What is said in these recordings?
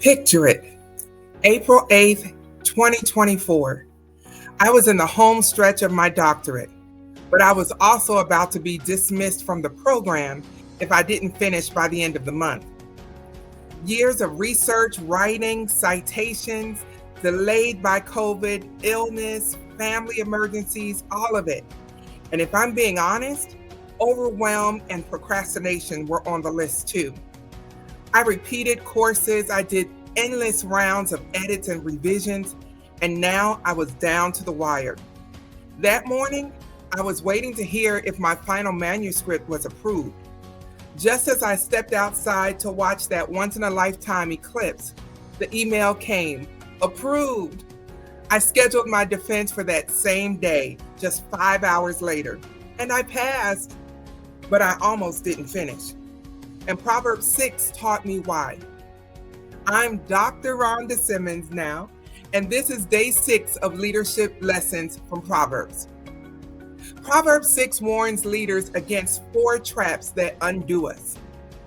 Picture it, April 8th, 2024. I was in the home stretch of my doctorate, but I was also about to be dismissed from the program if I didn't finish by the end of the month. Years of research, writing, citations, delayed by COVID, illness, family emergencies, all of it. And if I'm being honest, overwhelm and procrastination were on the list too. I repeated courses, I did endless rounds of edits and revisions, and now I was down to the wire. That morning, I was waiting to hear if my final manuscript was approved. Just as I stepped outside to watch that once-in-a-lifetime eclipse, the email came, approved. I scheduled my defense for that same day, just 5 hours later, and I passed, but I almost didn't finish. And Proverbs 6 taught me why. I'm Dr. Rhonda Simmons now, and this is day 6 of leadership lessons from Proverbs. Proverbs 6 warns leaders against 4 traps that undo us.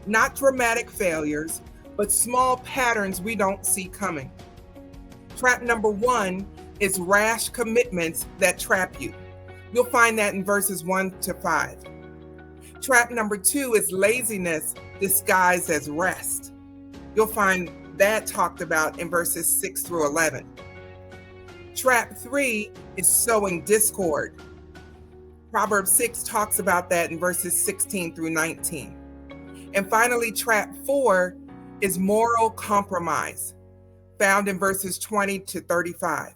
Not dramatic failures, but small patterns we don't see coming. Trap number 1 is rash commitments that trap you. You'll find that in verses 1 to 5. Trap number 2 is laziness disguised as rest. You'll find that talked about in verses 6 through 11. Trap 3 is sowing discord. Proverbs 6 talks about that in verses 16 through 19. And finally, trap 4 is moral compromise, found in verses 20 to 35.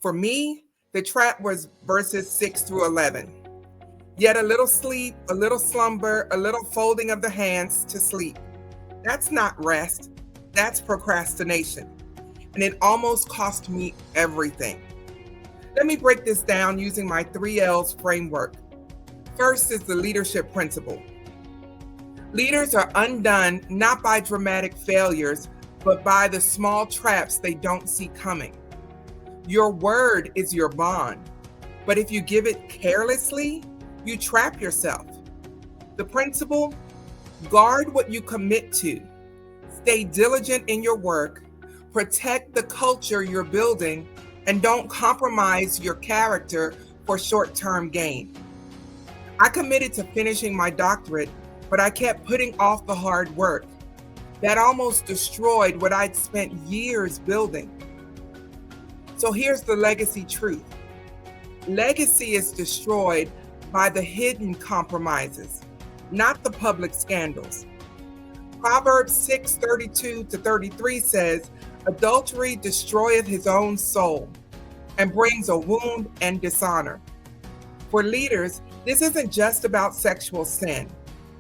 For me, the trap was verses 6 through 11. Yet a little sleep, a little slumber, a little folding of the hands to sleep. That's not rest, that's procrastination. And it almost cost me everything. Let me break this down using my 3 L's framework. First is the leadership principle. Leaders are undone not by dramatic failures, but by the small traps they don't see coming. Your word is your bond, but if you give it carelessly, you trap yourself. The principle: guard what you commit to. Stay diligent in your work, protect the culture you're building, and don't compromise your character for short-term gain. I committed to finishing my doctorate, but I kept putting off the hard work. That almost destroyed what I'd spent years building. So here's the legacy truth. Legacy is destroyed by the hidden compromises, not the public scandals. Proverbs 6:32 to 33 says, adultery destroyeth his own soul and brings a wound and dishonor. For leaders, this isn't just about sexual sin.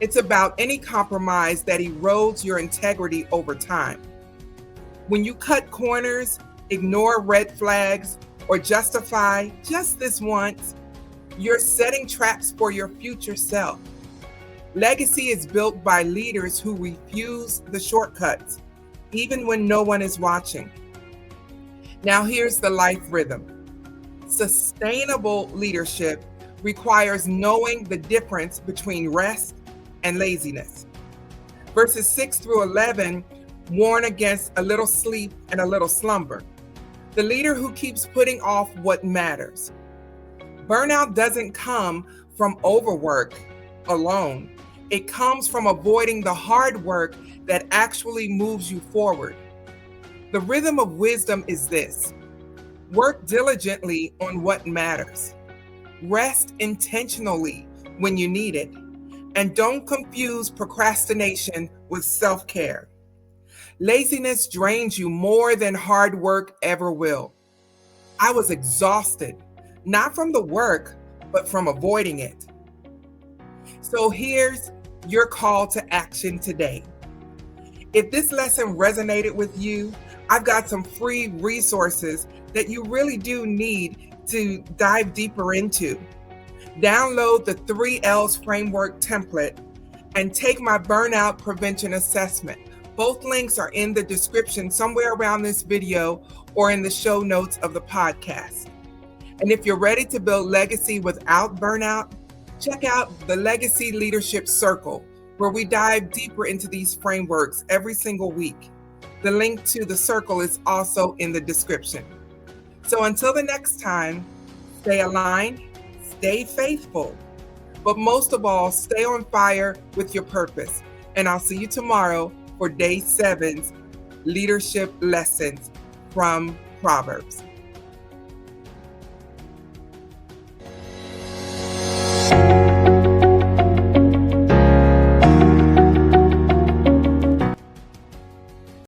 It's about any compromise that erodes your integrity over time. When you cut corners, ignore red flags, or justify just this once, you're setting traps for your future self. Legacy is built by leaders who refuse the shortcuts, even when no one is watching. Now here's the life rhythm. Sustainable leadership requires knowing the difference between rest and laziness. Verses 6 through 11 warn against a little sleep and a little slumber. The leader who keeps putting off what matters. Burnout doesn't come from overwork alone. It comes from avoiding the hard work that actually moves you forward. The rhythm of wisdom is this: work diligently on what matters. Rest intentionally when you need it. And don't confuse procrastination with self-care. Laziness drains you more than hard work ever will. I was exhausted, not from the work, but from avoiding it. So here's your call to action today. If this lesson resonated with you, I've got some free resources that you really do need to dive deeper into. Download the 3 L's framework template and take my burnout prevention assessment. Both links are in the description somewhere around this video or in the show notes of the podcast. And if you're ready to build legacy without burnout, check out the Legacy Leadership Circle, where we dive deeper into these frameworks every single week. The link to the circle is also in the description. So until the next time, stay aligned, stay faithful, but most of all, stay on fire with your purpose. And I'll see you tomorrow for day 7's leadership lessons from Proverbs.